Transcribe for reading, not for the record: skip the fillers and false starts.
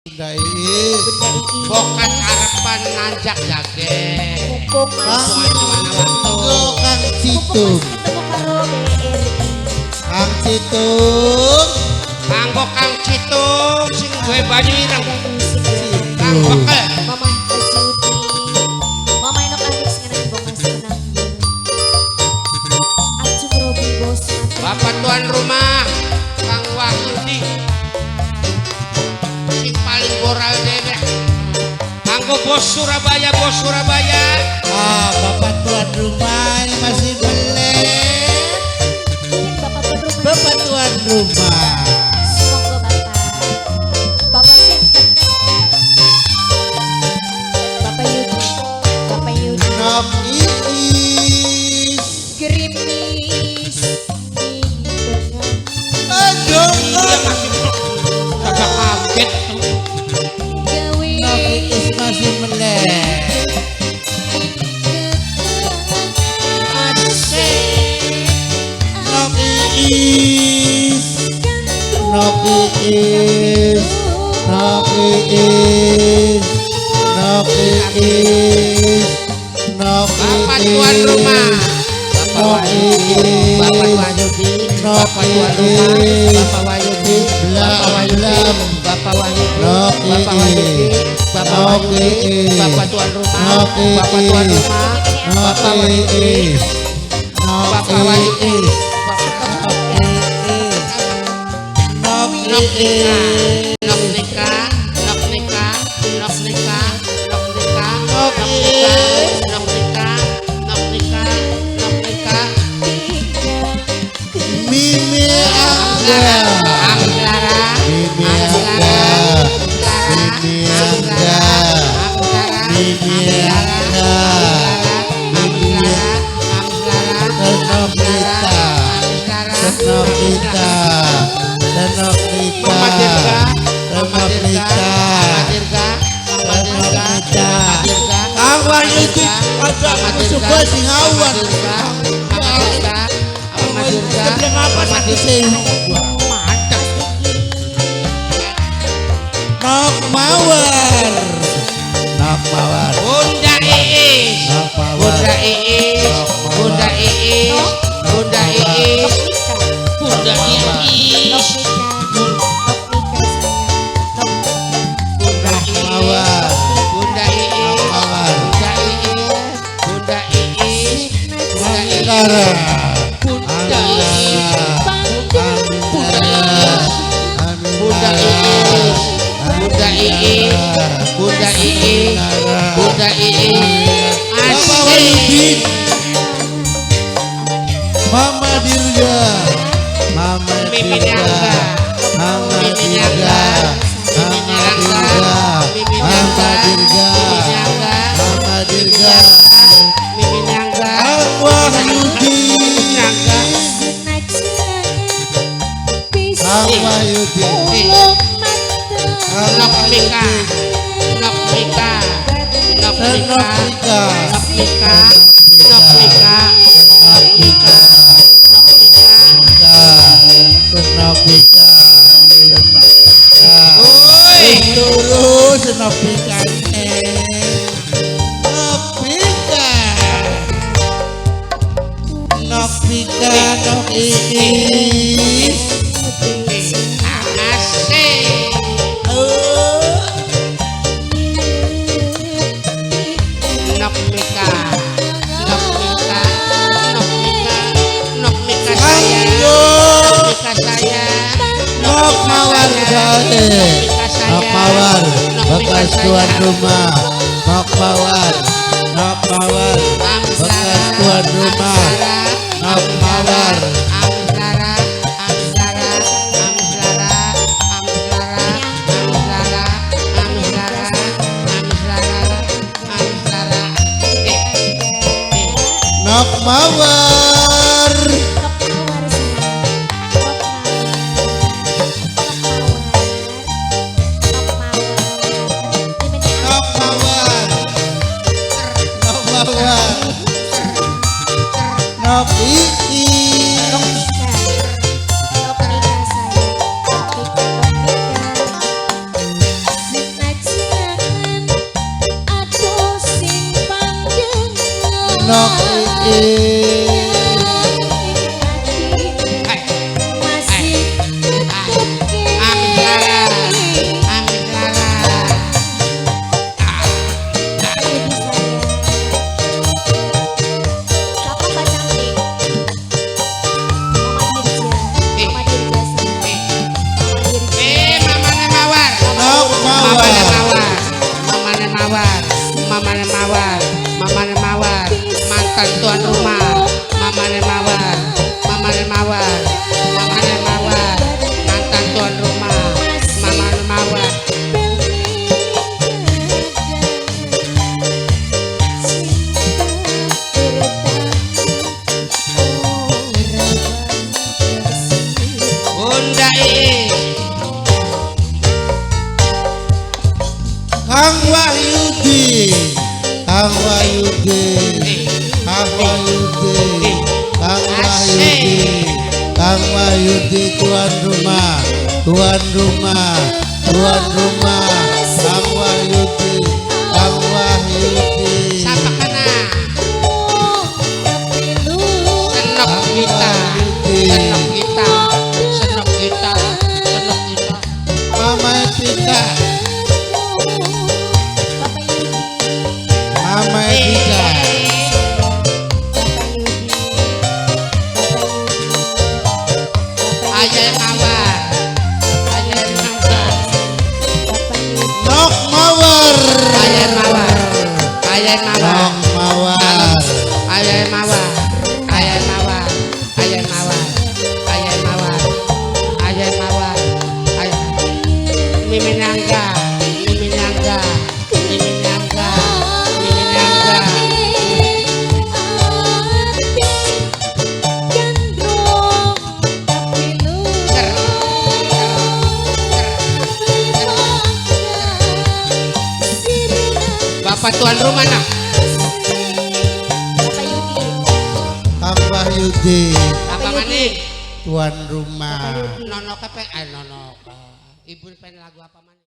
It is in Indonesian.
Bunda Iis. Bokat harapan nanjak jage. Kang Citung. Kang Citung. Kanggo Kang Citung sing gue banyu ireng. Kang Bokel. Mama Kasudi. Mama enok adik sing anak ibu masih menang. Acung Robi bos. Bapak tuan rumah Kang Wahyudi. Sing paling moral deh. Kanggo bos Surabaya, bos Surabaya. Ah, Bapak tuan rumah ini masih belum. Bapak tuan rumah. Bapak tuan rumah. Semoga Bapak. Bapak Sinten. Bapak Yudi. Bapak Yudi. Nok Iis. Gerimis. Aduh. Iya masih kagak kaget. Gawe. Nok Iis masih melek. Nok Iis. Nok Iis. Nok Iis. Nok Iis. Nok Bapak tuan rumah. Nok Iis. Bapak Wahyudi. Nok Bapak tuan rumah. Iis. Bapak Wahyudi. Bapak Wahyudi. Bapak Wahyudi. Nok Bapak Wahyudi. Bapak Wahyudi. Iis. Bapak tuan rumah. Nok Bapak tuan Iis. rumah. Nok Bapak Wahyudi. Iis. Nok Bapak Wahyudi. Iis. Nok Nok Iis. nikah. Nok nikah. Nok nikah. Nok nikah. Nok Nok Iis. nikah. Nok nikah. Nok nikah. Nok nikah. Mimi Angga. Anglara. Mimi Angga. Mimi Angga. Mimi Angga. Mimi Tenokita. Tenokita. Tenokita. Mama Dirga. Mama Dirga. Tenokita. Mama Dirga. Mama Dirga. Mama Dirga. Kang Wahyudi ada coba sing awan. Mama Dirga. Mama Dirga. Kebleng apa sakit sih? Mantap. Nok Mawar. Nok Mawar. Bunda Iis. Nok Mawar. Bunda Iis. Bunda Iis. Bunda Iis. Bunda Iis. Bunda Iis. Mawar. Bunda Iis. Mawar. Bunda Iis. Bunda Iis. Bunda Iis. Angkara. Bunda Iis. Bunda Angkara. Iis. Bunda Iis. Bunda Iis. Bunda Iis. Bapak Wahyudi. Asik. Mama Dirga. Mama Mimi Dirga. Dirga. Mama Mimi Dirga. Dirga. Mama Dirga. Mama Dirga. Mimi Nyangga. Kang Wahyudi. Nyangga. Kang Wahyudi. Kang Nok Mika. Wahyudi. Nok Mika. Nok Mika. Tenokita. Nok Mika. Nok Mika. Nok Mika. Nok Mika. Tenokita. Tenokita. Oi. Turu Senopika. Nopika. Nopika. Nok Iis. Asik. Nok Mika. Nok Mika. Nok Mika. Nok Mika saya. Nok Mika saya. Nok Mawar Gae. Nok Mawar. Bekas tuan rumah. Nok Mawar. Nok Mawar. Bekas tuan rumah. Nok Mawar. Amslara. Amslara. Amslara. Amslara. Amslara. Amslara. Amslara. Amslara. Nok Mawar. Nok Mawar. Nok Mawar. Nok Iis. Nok Iin. Amin Laras. Amin Laras. Siapa Mbak Cantik? Mama Dirja. Mama Dirja sama Mama Dirja. Mamane Mawar. Nok Mamane Mawar. Mawar. Mamane Mawar. Mamane Mawar. Mamane Mawar. Mantan tuan rumah. Mamane Mawar. Mamane Mawar. Mamane Mawar. Mantan tuan rumah. Mamane Mawar. Bunda Iin. Kang Wahyudi. Kang Wahyudi. Kang Wahyudi. Kang Wahyudi. Kang Wahyudi tuan rumah. Tuan rumah. Tuan rumah. Kang Wahyudi. Kang Wahyudi. Siapa kena? Senok kita. Senok kita. Senok kita. Senok kita. Mama Tika. Mama Tika. Ayah Mawar. Ayah Mawar. Nok Mawar. Ayah Mawar. Ayah Mawar. Nok Mawar. Ayah Mawar. Ayah Mawar. Ayah Mawar. Ayah Mawar. Ayah Mawar. Ayah. Miminangga. Miminangga. Miminangga. Miminangga. Ser. Bapak tuan rumah nak. Bapak Yudi. Kang Wahyudi. Bapak Manik. Tuan rumah. Nono kepen. Nono. Ibu pengen lagu apa Manik?